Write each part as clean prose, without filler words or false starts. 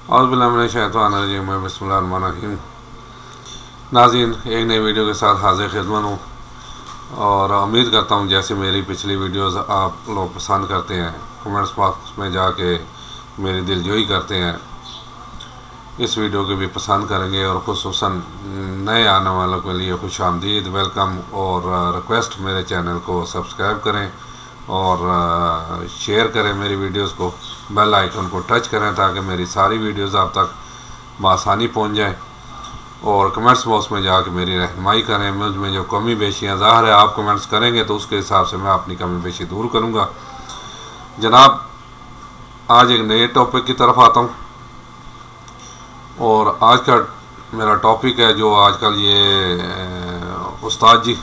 औज़ुबिल्लाहि बिस्मिल्लाहिर्रहमानिर्रहीम। नाज़रीन, एक नई वीडियो के साथ हाज़िर खिदमत हूँ और उम्मीद करता हूँ जैसे मेरी पिछली वीडियोस आप लोग पसंद करते हैं, कमेंट्स बॉक्स में जाके मेरी दिलजोई करते हैं, इस वीडियो को भी पसंद करेंगे और ख़ुसूसन नए आने वालों के लिए खुश आमदीद वेलकम और रिक्वेस्ट मेरे चैनल को सब्सक्राइब करें और शेयर करें मेरी वीडियोस को, बेल आइकन को टच करें ताकि मेरी सारी वीडियोस आप तक बआसानी पहुंच जाएं और कमेंट्स बॉक्स में जाके मेरी रहनुमाई करें। मुझ में जो कमी बेशियाँ ज़ाहिर है आप कमेंट्स करेंगे तो उसके हिसाब से मैं अपनी कमी बेशी दूर करूँगा। जनाब, आज एक नए टॉपिक की तरफ आता हूँ और आज का मेरा टॉपिक है जो आजकल ये उस्ताद जी,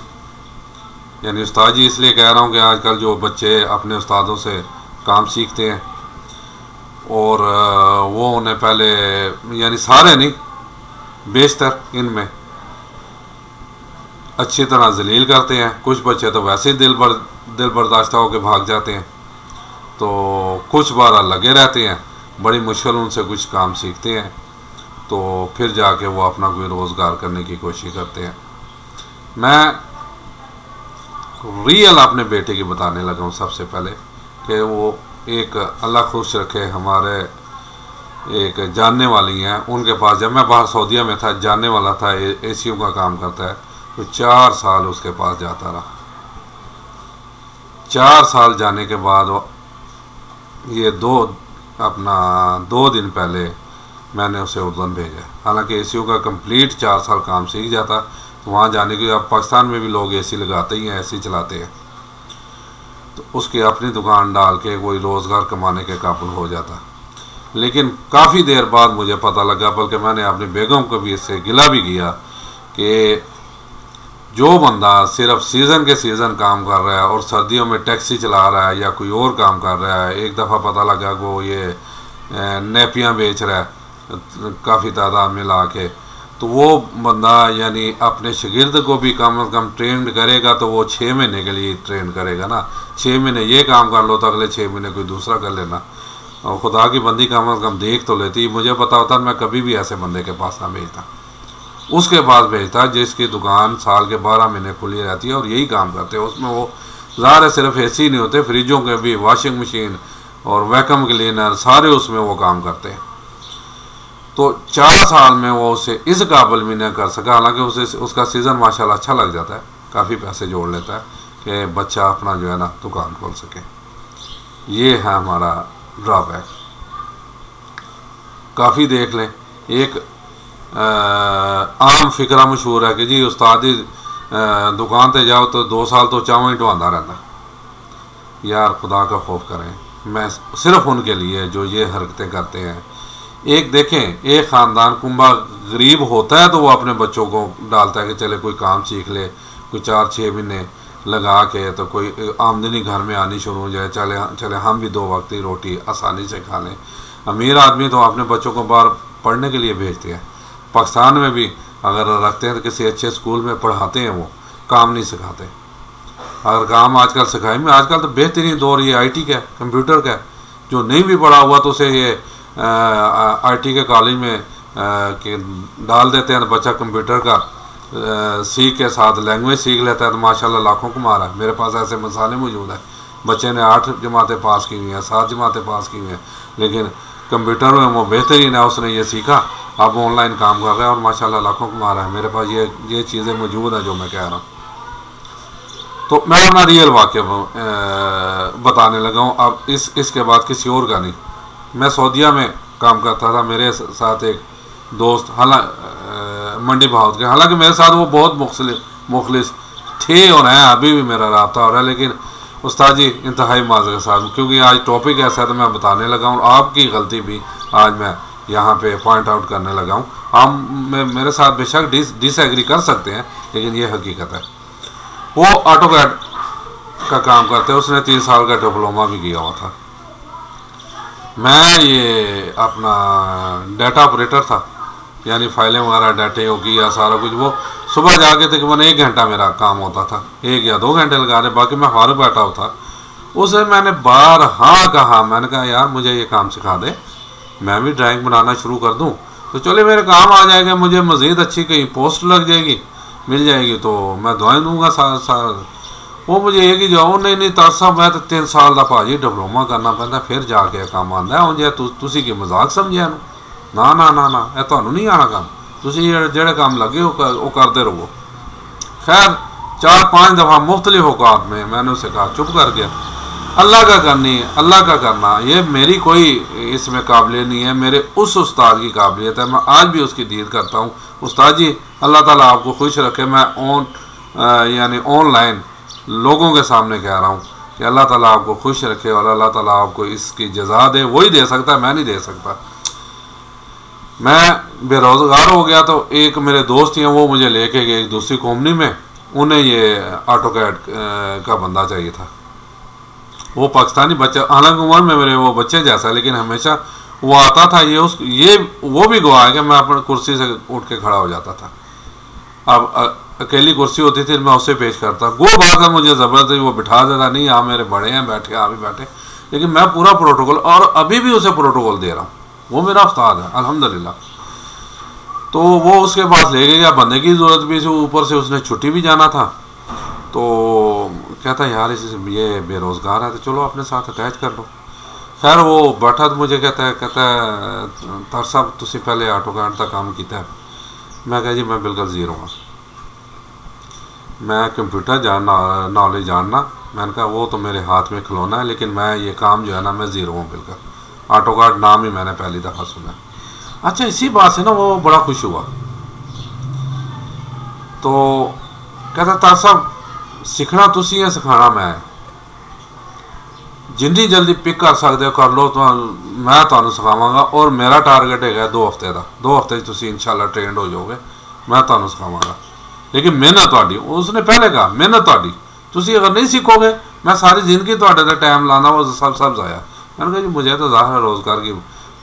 यानी उस्ताद जी इसलिए कह रहा हूँ कि आजकल जो बच्चे अपने उस्तादों से काम सीखते हैं और वो उन्हें पहले, यानी सारे नहीं, बेशतर इनमें अच्छी तरह जलील करते हैं। कुछ बच्चे तो वैसे ही दिल बर्दाश्त होकर भाग जाते हैं, तो कुछ बार लगे रहते हैं, बड़ी मुश्किल उनसे कुछ काम सीखते हैं, तो फिर जाके वो अपना कोई रोज़गार करने की कोशिश करते हैं। मैं रियल अपने बेटे की बताने लगा हूँ सबसे पहले कि वो एक अल्लाह खुश रखे हमारे एक जानने वाली हैं, उनके पास जब मैं बाहर सऊदीया में था, जानने वाला था, एसीओ का काम करता है, तो 4 साल उसके पास जाता रहा। 4 साल जाने के बाद ये 2 दिन पहले मैंने उसे उर्दन भेजा। हालांकि एसीओ का कंप्लीट 4 साल काम सीख जाता, तो वहाँ जाने के, अब पाकिस्तान में भी लोग एसी लगाते ही हैं, एसी चलाते हैं, तो उसकी अपनी दुकान डाल के कोई रोज़गार कमाने के काबिल हो जाता। लेकिन काफ़ी देर बाद मुझे पता लगा, बल्कि मैंने अपनी बेगम को भी इससे गिला भी किया कि जो बंदा सिर्फ सीज़न के सीज़न काम कर रहा है और सर्दियों में टैक्सी चला रहा है या कोई और काम कर रहा है, एक दफ़ा पता लगा वो ये नेपियाँ बेच रहा है काफ़ी तादाद में ला के, तो वो बंदा यानी अपने शागिर्द को भी कम से कम ट्रेन करेगा तो वो 6 महीने के लिए ट्रेन करेगा ना। 6 महीने ये काम कर लो तो अगले 6 महीने कोई दूसरा कर लेना, और खुदा की बंदी कम से कम देख तो लेती। मुझे पता होता मैं कभी भी ऐसे बंदे के पास ना भेजता, उसके पास भेजता जिसकी दुकान साल के 12 महीने खुली रहती है और यही काम करते हैं। उसमें वो ज़ाहिर है सिर्फ एसी नहीं होते, फ्रिजों के भी, वॉशिंग मशीन और वैक्यूम क्लीनर, सारे उसमें वो काम करते हैं। तो 4 साल में वो उसे इस काबिल भी नहीं कर सका, हालांकि उसे उसका सीज़न माशाल्लाह अच्छा लग जाता है, काफ़ी पैसे जोड़ लेता है कि बच्चा अपना जो है ना दुकान खोल सके। ये है हमारा ड्रॉबैक। काफ़ी देख लें, एक आम फिक्रा मशहूर है कि जी उस्तादी दुकान पे जाओ तो 2 साल तो चावल ही ढोंदा रहता। यार खुदा का खौफ करें, मैं सिर्फ उनके लिए जो ये हरकतें करते हैं। एक देखें, एक ख़ानदान कुंबा गरीब होता है तो वो अपने बच्चों को डालता है कि चले कोई काम सीख ले, कोई 4-6 महीने लगा के तो कोई आमदनी घर में आनी शुरू हो जाए, चले हम भी 2 वक्त की रोटी आसानी से खा लें। अमीर आदमी तो अपने बच्चों को बाहर पढ़ने के लिए भेजते हैं। पाकिस्तान में भी अगर रखते हैं तो किसी अच्छे स्कूल में पढ़ाते हैं, वो काम नहीं सिखाते। अगर काम आजकल सिखाए में, आजकल तो बेहतरीन दौर ये IT का, कंप्यूटर का, जो नहीं भी पढ़ा हुआ तो उसे ये IT के कॉलेज में डाल देते हैं, तो बच्चा कंप्यूटर का सीख के साथ लैंग्वेज सीख लेता है, तो माशाल्लाह लाखों कमा रहा है। मेरे पास ऐसे मिसालें मौजूद हैं। बच्चे ने 8 जमातें पास की हुई हैं, 7 जमातें पास की हुई हैं, लेकिन कंप्यूटर में वो बेहतरीन है, उसने ये सीखा, अब ऑनलाइन काम कर रहा है और माशाल्लाह लाखों कमा रहा है। मेरे पास ये चीज़ें मौजूद हैं जो मैं कह रहा हूँ। तो मैं अपना रियल वाक़या बताने लगा हूँ अब, इसके बाद किसी और का नहीं। मैं सऊदीया में काम करता था, मेरे साथ एक दोस्त, मंडी बहावत के, हालांकि मेरे साथ वो बहुत मुखलिस थे और हैं, अभी भी मेरा रब्ता हो रहा है, लेकिन उस्ताद जी इंतहाई माज़ के साथ, क्योंकि आज टॉपिक ऐसा है तो मैं बताने लगा हूँ। आपकी गलती भी आज मैं यहाँ पे पॉइंट आउट करने लगा हूँ। हम मेरे साथ बेशक डिसएग्री कर सकते हैं, लेकिन ये हकीकत है। वो ऑटोकैड का काम करते हैं, उसने 3 साल का डिप्लोमा भी किया हुआ था। मैं ये अपना डाटा ऑपरेटर था, यानी फाइलें वगैरह डाटे होगी या सारा कुछ, वो सुबह जाके तकरीबन 1 घंटा मेरा काम होता था, 1 या 2 घंटे लगा रहे, बाकी मैं फारग बैठा होता। उसे मैंने बारहा कहा, मैंने कहा यार मुझे ये काम सिखा दे, मैं भी ड्राइंग बनाना शुरू कर दूँ तो चले मेरे काम आ जाएगा, मुझे मज़ीद अच्छी कहीं पोस्ट लग जाएगी, मिल जाएगी तो मैं दुआएं दूँगा साथ। वो मुझे एक ही जवाब, नहीं तार साहब मैं तो 3 साल का भाजी डिप्लोमा करना पैंदा फिर जाके काम आंदा है, जे तुसी की मजाक समझिया ना ना ना ना यह तुहानू नहीं आना काम, तुसी जेड़े काम लगे वो करते रहो। खैर 4-5 दफ़ा मुख्तलिफ औकात में मैंने उसे कहा चुप कर गया, अल्लाह का करनी है, अल्लाह का करना, ये मेरी कोई इसमें काबिलियत नहीं है, मेरे उस उस्ताद की काबिलियत है। मैं आज भी उसकी दीद करता हूँ, उस्ताद जी अल्लाह ताला आपको खुश रखे। मैं यानी ऑनलाइन लोगों के सामने कह रहा हूँ कि अल्लाह ताला आपको खुश रखे और अल्लाह ताला आपको इसकी जज़ा दे, वही दे सकता है, मैं नहीं दे सकता। मैं बेरोज़गार हो गया तो एक मेरे दोस्त हैं वो मुझे लेके गए एक दूसरी कंपनी में, उन्हें ये ऑटोकैड का बंदा चाहिए था। वो पाकिस्तानी बच्चा, हालांकि उम्र में मेरे वो बच्चे जैसा, लेकिन हमेशा वो आता था। वो भी गवाह है कि मैं अपनी कुर्सी से उठ के खड़ा हो जाता था। अब अकेली कुर्सी होती थी मैं उससे पेश करता, गो भागा मुझे ज़बरदस्ती वो बिठा देता, नहीं आप मेरे बड़े हैं बैठे, आप भी बैठे, लेकिन मैं पूरा प्रोटोकॉल, और अभी भी उसे प्रोटोकॉल दे रहा हूँ, वो मेरा उस्ताद है अल्हम्दुलिल्लाह। तो वो उसके पास ले गया, बंदे की ज़रूरत भी थी, ऊपर से उसने छुट्टी भी जाना था, तो कहता यार ये बेरोज़गार है तो चलो अपने साथ अटैच कर लो। खैर वो बैठा तो मुझे कहता है तर साहब तुसी पहले ऑटोकैड का काम किया है? मैं कहा जी मैं बिल्कुल ज़ीरो हाँ, मैं कंप्यूटर नॉलेज जानना, मैंने कहा वो तो मेरे हाथ में खिलौना है, लेकिन मैं ये काम जो है ना मैं ज़ीरो हूँ बिल्कुल, ऑटोकैड नाम ही मैंने पहली दफ़ा सुना। अच्छा इसी बात से ना वो बड़ा खुश हुआ, तो कहता तर साहब सीखना तुसी है सिखाना मैं, जिन्नी जल्दी पिक कर सकते हो कर लो, तो मैं तुहानू सिखावांगा, और मेरा टारगेट है 2 हफ्ते का, 2 हफ्ते तुसी इंशाल्लाह ट्रेंड हो जाओगे, मैं तुहानू सिखावांगा, लेकिन मेहनत तुहाडी। उसने पहले कहा मेहनत तुहाडी, तुसी अगर नहीं सीखोगे मैं सारी ज़िंदगी तुहाडे ते टाइम लाना वो सब जाया। मैंने कहा जी मुझे तो ज़ाहिर रोज़गार की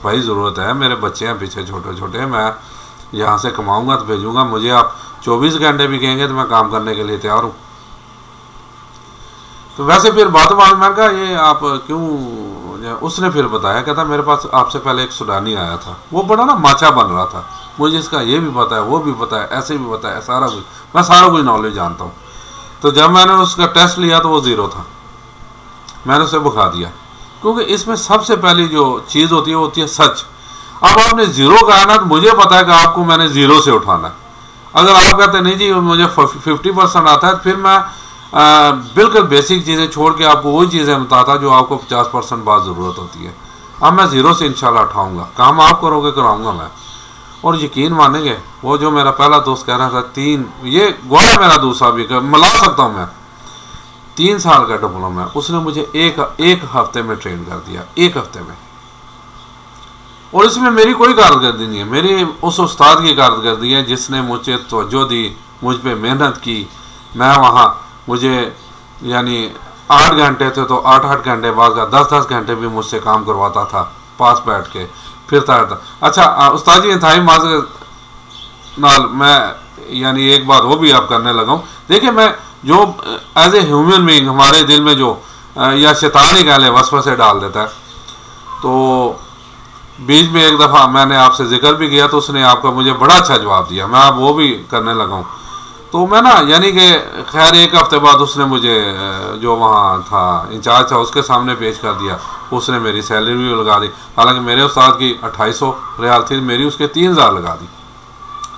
भाई ज़रूरत है, मेरे बच्चे हैं पीछे छोटे छोटे, मैं यहाँ से कमाऊँगा तो भेजूँगा, मुझे आप 24 घंटे भी कहेंगे तो मैं काम करने के लिए तैयार हूँ। तो वैसे फिर बात मैंने कहा ये आप क्यों, उसने फिर बताया, कहता मेरे पास आपसे पहले एक सूडानी आया था, वो बड़ा ना माचा बन रहा था, मुझे इसका ये भी पता है वो भी पता है ऐसे भी पता है, सारा कुछ मैं सारा कुछ नॉलेज जानता हूँ। तो जब मैंने उसका टेस्ट लिया तो वो ज़ीरो था, मैंने उसे बुखा दिया, क्योंकि इसमें सबसे पहली जो चीज़ होती है वो होती है सच। अब आपने ज़ीरो कहा ना तो मुझे पता है कि आपको मैंने ज़ीरो से उठाना है। अगर आप कहते नहीं जी मुझे 50% आता है, फिर मैं बिल्कुल बेसिक चीज़ें छोड़ के आपको वही चीज़ें बताता जो आपको 50% बाद ज़रूरत होती है। अब मैं ज़ीरो से इंशाल्लाह उठाऊँगा, काम आप करोगे कराऊँगा मैं। और यकीन मानेंगे वो जो मेरा पहला दोस्त कह रहा था 3, ये गोला मेरा दूसरा भी मिला सकता हूँ मैं, 3 साल का डिप्लोमा है, उसने मुझे एक हफ्ते में ट्रेन कर दिया, 1 हफ्ते में। और इसमें मेरी कोई कारकर्दगी नहीं है, मेरी उस उस्ताद की कारकर्दगी है जिसने मुझे तवज्जो दी, मुझ पर मेहनत की। मैं वहाँ मुझे यानी 8 घंटे थे तो 8-8 घंटे बाद का 10-10 घंटे भी मुझसे काम करवाता था, पास बैठ के फिरता रहता। अच्छा उस्ताद जी थाई माज नाल मैं यानी एक बात वो भी आप करने लगा हूँ। देखिए मैं जो एज ए ह्यूमन बीइंग हमारे दिल में जो या शैतान ही कह लें वसवसे डाल देता है, तो बीच में एक दफ़ा मैंने आपसे जिक्र भी किया तो उसने आपका मुझे बड़ा अच्छा जवाब दिया, मैं आप वो भी करने लगा हूँ। तो मैं ना यानी कि खैर 1 हफ्ते बाद उसने मुझे जो वहाँ था इंचार्ज था उसके सामने पेश कर दिया, उसने मेरी सैलरी भी लगा दी। हालांकि मेरे उस्ताद की 2800 रियाल थी, मेरी उसके 3000 लगा दी।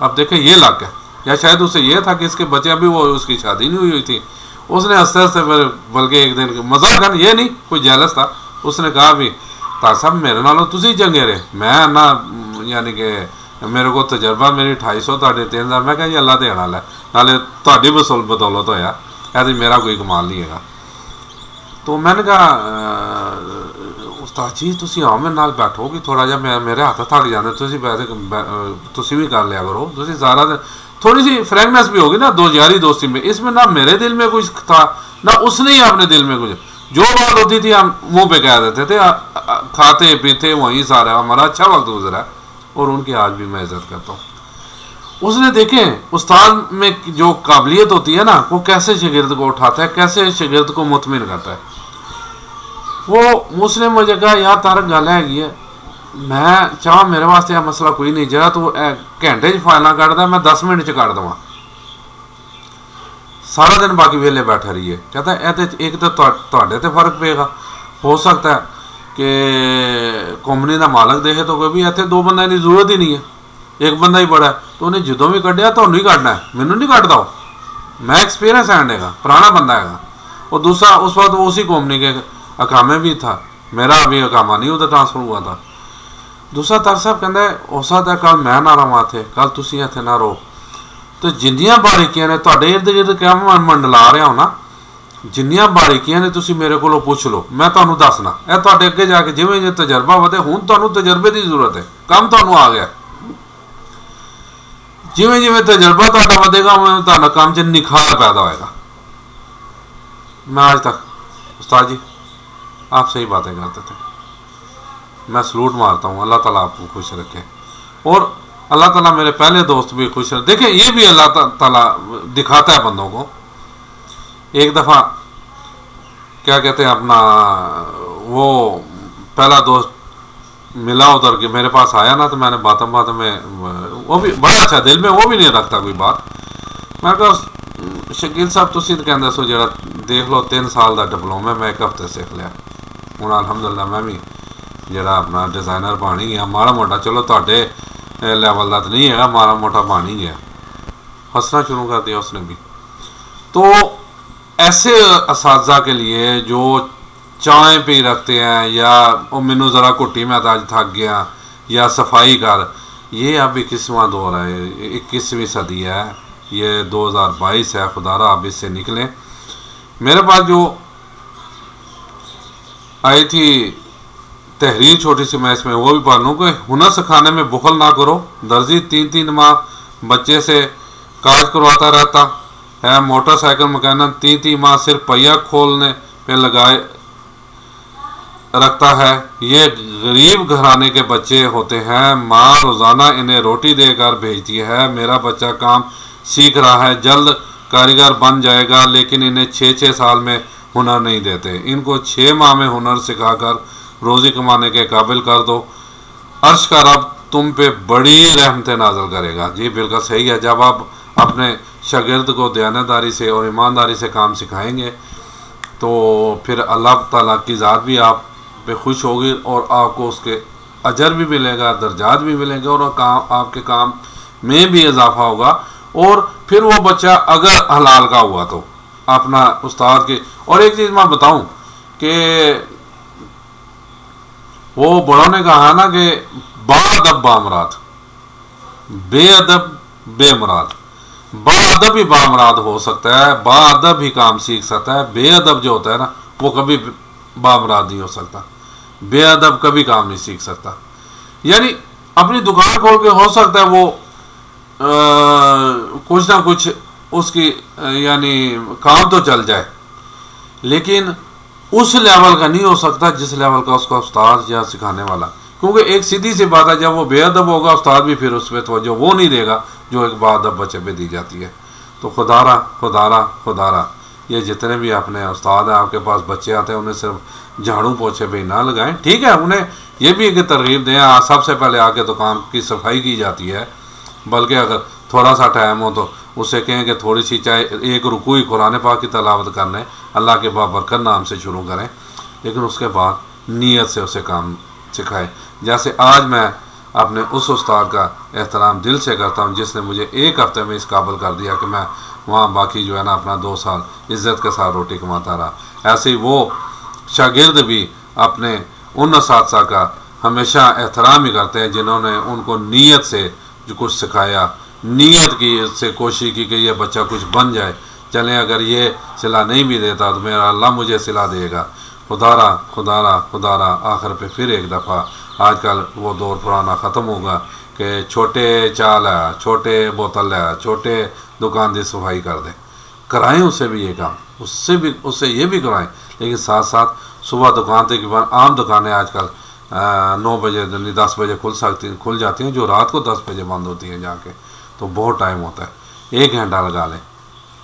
अब देखें ये लाख है, या शायद उसे ये था कि इसके बच्चे अभी वो उसकी शादी नहीं हुई थी। उसने हंसते हंसते फिर बल्कि एक दिन मजाक कर, ये नहीं कोई जेलस था, उसने कहा भी तार साहब मेरे नालों तुसी चंगे रहे, मैं ना यानी कि मेरे को तजर्बा मेरी 2800 तुहाडे 3000। मैं कहा जी अल्लाह देने वाला है, नाले तुहाडी बदौलत होया, ऐसे मेरा कोई कमाल नहीं है। तो मैंने कहा उस्ताद जी तुसी आओ मेरे नाल बैठो कि थोड़ा जा मेरे हाथ थक जाते, तुसी भी कर लिया करो, तुसी सारा दिन थोड़ी सी फ्रैंकनेस भी होगी ना दो यारी दोस्ती में। इसमें ना मेरे दिल में कुछ था ना उसने ही अपने दिल में कुछ, जो बात होती थी हम मुंह पे कह देते थे, खाते पीते वहीं सारा हमारा अच्छा वक्त गुजरा है और उनकी आज भी मैं इज्जत करता हूँ। उसने देखें उस्ताद में जो काबिलियत होती है ना वो कैसे शागिर्द को उठाता है, कैसे शागिर्द को मुतमिन करता है। वो उसने मुझे कहा यार तारक गल हैगी है, मैं चाह मेरे वास्ते यह मसला कोई नहीं, जरा तू घंटे फाइल कटदा मैं 10 मिनट च कट देवां, सारा दिन बाकी वेले बैठे रहिए। कहता है एक तो तुहाडे ते फर्क पेगा, हो सकता है कि कंपनी का मालक देखे तो भी इतने 2 बंदे की जरूरत ही नहीं है, एक बंदा ही बड़ा है, तो उन्हें जो भी कढ़िया तो ही कढ़ना है, मैनू नहीं कढ़ता वो, मैं एक्सपीरियंस हैंड है, पुराना बंदा है। और दूसरा उस वक्त वो उसी कंपनी के अकामे भी था, मेरा अभी अकामा नहीं उधर ट्रांसफर हुआ था। दूसरा तर साहब कहता है हो सकता है कल मैं ना रहा इतने, कल तुम इतने ना रहो, तो जिन्नियां बारीकियां ने तुहाडे इर्द गिर्द क्या मंडला रहा हो ना, जिन्नियां बारीकियां ने तुसीं मेरे कोलों पुछ लो, मैं तुहानूं दसना। यह तुहाडे अगे जाके जिवें जिवें तजर्बा वधे, हुण तुहानूं तजर्बे की जरूरत है, काम तुहानूं आ गया, जिवें जिवें तजर्बा तुहाडा वधेगा उवें तुहाडा काम च निखार पैदा होएगा। मैं आज तक उस्ताद जी आप सही बातें करते थे, मैं सलूट मारता हूँ, अल्लाह ताला आपको खुश रखे, और अल्लाह ताला मेरे पहले दोस्त भी खुश रखे। देखिए ये भी अल्लाह ताला दिखाता है बंदों को। एक दफ़ा क्या कहते हैं अपना वो पहला दोस्त मिला उधर के मेरे पास आया ना, तो मैंने बातों में वो भी बड़ा अच्छा दिल में वो भी नहीं रखता कोई बात, मैं कहा शकील साहब तुसीं तो कहंदे सो जरा देख लो 3 साल का डिप्लोमा मैं 1 हफ्ते सीख लिया, हुण अलहमदुलिल्लाह मैं भी जरा अपना डिज़ाइनर बन ही गया, माड़ा मोटा चलो तुहाडे लैवल का तो नहीं है, माड़ा मोटा बन ही गया। हंसना शुरू कर दिया उसने भी। तो ऐसे असातिज़ा के लिए जो चाय पी रखते हैं या वो मैनू ज़रा घुट्टी मैं आज थक गया या सफाई कर, ये अब 21वां दौर है, 21वीं सदी है, ये 2022 है, खुदारा आप इससे निकलें। मेरे पास जो आई थी तहरीर छोटी सी, मैं इसमें वो भी पढ़ लूँ कि हुनर सिखाने में बुखल ना करो, दर्जी 3-3 माह बच्चे से काज करवाता रहता है, मोटरसाइकिल मकैनिक 3-3 माह सिर्फ पहिया खोलने पे लगाए रखता है। ये गरीब घराने के बच्चे होते हैं, माँ रोज़ाना इन्हें रोटी देकर भेजती है। मेरा बच्चा काम सीख रहा है, जल्द कारीगर बन जाएगा, लेकिन इन्हें 6-6 साल में हुनर नहीं देते। इनको 6 माह में हुनर सिखाकर रोज़ी कमाने के काबिल कर दो, अर्श का रब तुम पे बड़ी रहमतें नाज़िल करेगा। जी बिल्कुल सही है, जब आप अपने शागिर्द को दयानतदारी से और ईमानदारी से काम सिखाएंगे तो फिर अल्लाह ताला की ज़ात भी आप पे खुश होगी और आपको उसके अजर भी मिलेगा, दर्जात भी मिलेंगे और काम आपके काम में भी इजाफा होगा। और फिर वो बच्चा अगर हलाल का हुआ तो अपना उस्ताद के। और एक चीज़ मैं बताऊं कि वो बड़ों ने कहा ना कि बाअदब बामराद, बेअदब बेमुराद। बाअदब ही बामराद हो सकता है, बाअदब ही काम सीख सकता है, बेअदब जो होता है ना वो कभी बामराद नहीं हो सकता, बेअदब कभी काम नहीं सीख सकता। यानी अपनी दुकान खोल के हो सकता है वो कुछ ना कुछ उसकी यानी काम तो चल जाए, लेकिन उस लेवल का नहीं हो सकता जिस लेवल का उसका उस्ताद या सिखाने वाला। क्योंकि एक सीधी सी बात है, जब वो बेअदब होगा उस्ताद भी फिर उस पर तवज्जो वो नहीं देगा जो एक बाअदब बच्चे पे दी जाती है। तो खुदारा खुदारा खुदारा ये जितने भी अपने उस्ताद हैं, आपके पास बच्चे आते हैं, उन्हें सिर्फ झाड़ू पोछे पे ना लगाएं। ठीक है, उन्हें ये भी एक तरगीब दें, सबसे पहले आके दुकान की सफाई की जाती है, बल्कि अगर थोड़ा सा टाइम हो तो उससे कहें कि थोड़ी सी चाहे एक रुकू ही कुरान पाक की तलावत करने, अल्लाह के बाबरकत नाम से शुरू करें, लेकिन उसके बाद नीयत से उसे काम सिखाएं। जैसे आज मैं अपने उस उस्ताद का एहतराम दिल से करता हूँ जिसने मुझे 1 हफ्ते में इस काबिल कर दिया कि मैं वहाँ बाकी जो है ना अपना 2 साल इज़्ज़त के साथ रोटी कमाता रहा। ऐसे ही वो शागिर्द भी अपने उन असातिज़ा का हमेशा एहतराम ही करते हैं जिन्होंने उनको नीयत से जो कुछ सिखाया, नीयत की से कोशिश की कि ये बच्चा कुछ बन जाए। चलें अगर ये सिला नहीं भी देता तो मेरा अल्लाह मुझे सिला देगा। खुदारा खुदारा खुदारा आखिर पे फिर एक दफ़ा आजकल वो दौर पुराना ख़त्म होगा कि छोटे चाल है, छोटे बोतल है, छोटे दुकान की सफाई कर दें, कराएं उससे भी ये काम, उससे ये भी कराएं। लेकिन साथ साथ सुबह दुकान के बाद आम दुकानें आजकल 9 बजे 10 बजे खुल जाती हैं, जो रात को 10 बजे बंद होती हैं जाके, तो बहुत टाइम होता है। 1 घंटा लगा लें,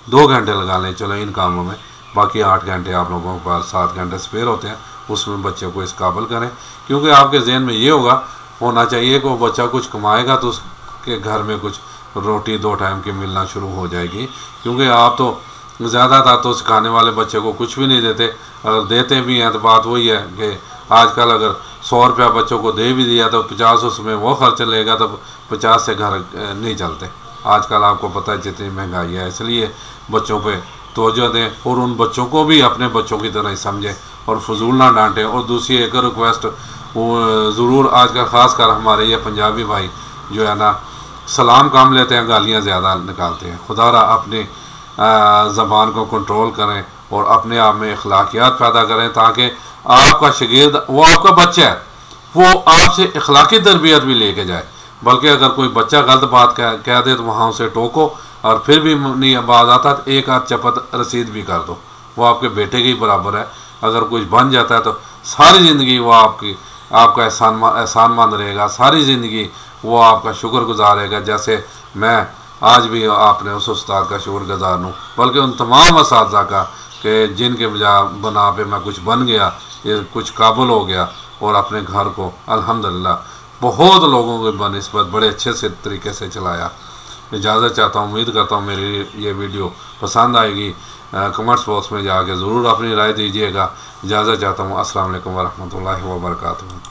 2 घंटे लगा लें, चलो इन कामों में, बाकी 8 घंटे आप लोगों के पास 7 घंटे स्पेयर होते हैं, उसमें बच्चे को इस काबिल करें। क्योंकि आपके जहन में ये होगा होना चाहिए कि वो बच्चा कुछ कमाएगा तो उसके घर में कुछ रोटी 2 टाइम की मिलना शुरू हो जाएगी। क्योंकि आप तो ज़्यादातर तो सिखाने वाले बच्चे को कुछ भी नहीं देते, अगर देते भी हैं तो बात वही है कि आजकल अगर 100 रुपया बच्चों को दे भी दिया तो 50 उसमें वो खर्च लेगा, तो 50 से घर नहीं चलते। आजकल आपको पता है जितनी महंगाई है, इसलिए बच्चों पे तवज्जो दें और उन बच्चों को भी अपने बच्चों की तरह ही समझें और फजूल ना डांटें। और दूसरी एक रिक्वेस्ट ज़रूर आजकल ख़ास कर हमारे ये पंजाबी भाई जो है ना सलाम कम लेते हैं, गालियाँ ज़्यादा निकालते हैं। खुदारा अपनी ज़बान को कंट्रोल करें और अपने आप में अखलाकियात पैदा करें, ताकि आपका शागिर्द वो आपका बच्चा है, वो आपसे अखलाकी तरबियत भी लेके जाए। बल्कि अगर कोई बच्चा गलत बात कह दे तो वहाँ उसे टोको, और फिर भी नहीं आवाज़ आता तो एक आध चपत रसीद भी कर दो, वो आपके बेटे के ही बराबर है। अगर कुछ बन जाता है तो सारी ज़िंदगी वो आपका एहसानमंद रहेगा, सारी ज़िंदगी वो आपका शुक्रगुजार रहेगा। जैसे मैं आज भी आपने उस उस्ताद का शुक्रगुजार हूँ, बल्कि उन तमाम असातिज़ा का कि जिनके बना पे मैं कुछ बन गया, ये कुछ काबिल हो गया और अपने घर को अल्हम्दुलिल्लाह बहुत लोगों के बनिस्बत बड़े अच्छे से तरीके से चलाया। इजाज़त चाहता हूँ, उम्मीद करता हूँ मेरी ये वीडियो पसंद आएगी। कमेंट्स बॉक्स में जाके ज़रूर अपनी राय दीजिएगा। इजाज़त चाहता हूँ। अस्सलाम वालेकुम वरहमतुल्लाहि वबरकातुहू।